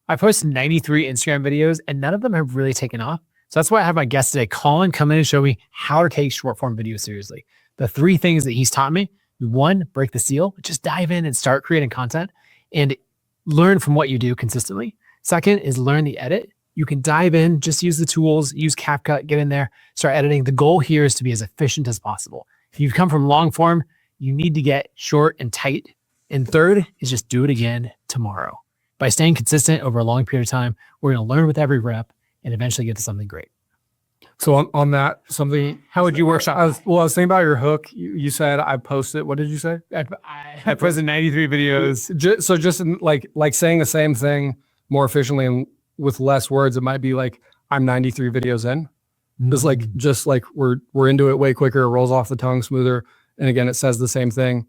I posted 93 Instagram videos and none of them have really taken off. So that's why I have my guest today, Colin, come in and show me how to take short form video seriously. The 3 things that he's taught me: 1, break the seal, just dive in and start creating content and learn from what you do consistently. 2nd is learn the edit. You can dive in, just use the tools, use CapCut, get in there, start editing. The goal here is to be as efficient as possible. If you've come from long form, you need to get short and tight. And 3rd is just do it again tomorrow. By staying consistent over a long period of time, we're going to learn with every rep and eventually get to something great. So on that, something, how would you workshop? I was thinking about your hook. You said I posted, what did you say? I posted 93 videos. So just like saying the same thing more efficiently and with less words, it might be like, I'm 93 videos in. Just like we're into it way quicker, it rolls off the tongue smoother. And again, it says the same thing.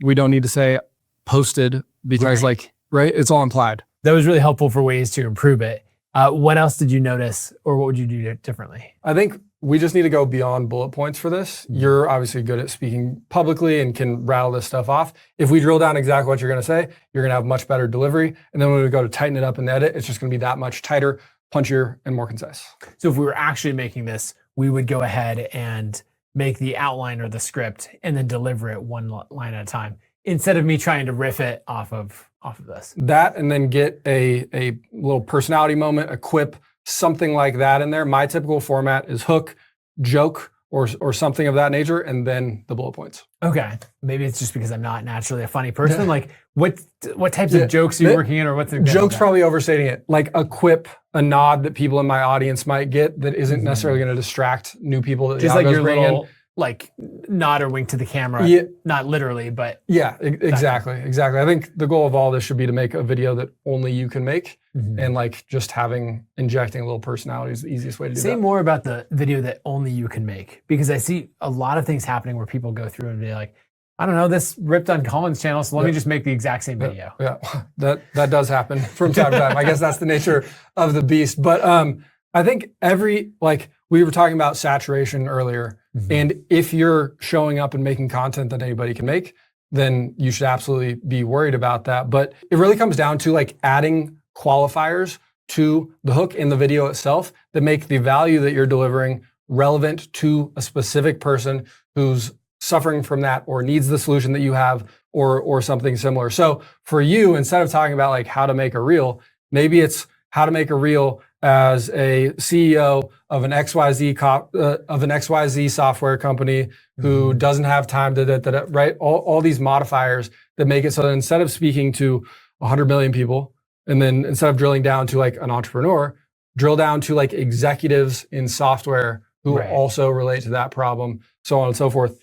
We don't need to say posted because right? It's all implied. That was really helpful for ways to improve it. What else did you notice, or what would you do differently? I think we just need to go beyond bullet points for this. You're obviously good at speaking publicly and can rattle this stuff off. If we drill down exactly what you're going to say, you're going to have much better delivery. And then when we go to tighten it up in the edit, it's just going to be that much tighter, punchier, and more concise. So if we were actually making this, we would go ahead and make the outline or the script and then deliver it one line at a time, instead of me trying to riff it off of this. That, and then get a little personality moment, a quip, something like that in there. My typical format is hook, joke, or something of that nature, and then the bullet points. Okay. Maybe it's just because I'm not naturally a funny person. Like what types of jokes are you working in, or what's the joke's probably overstating it. Like a quip, a nod that people in my audience might get that isn't necessarily going to distract new people that just like your little like nod or wink to the camera. Yeah. Not literally, but yeah, exactly. I think the goal of all this should be to make a video that only you can make, and like just injecting a little personality is the easiest way to do that. Say more about the video that only you can make, because I see a lot of things happening where people go through and be like, I don't know, this ripped on Colin's channel, so let me just make the exact same video. Yeah, that does happen from time to time. I guess that's the nature of the beast. But I think we were talking about saturation earlier, and if you're showing up and making content that anybody can make, then you should absolutely be worried about that. But it really comes down to like adding qualifiers to the hook in the video itself that make the value that you're delivering relevant to a specific person who's suffering from that or needs the solution that you have, or something similar. So for you, instead of talking about like how to make a reel, maybe it's how to make a reel as a CEO of an XYZ software company who doesn't have time to right? All these modifiers that make it so that instead of speaking to 100 million people, and then instead of drilling down to like an entrepreneur, drill down to like executives in software who also relate to that problem, so on and so forth.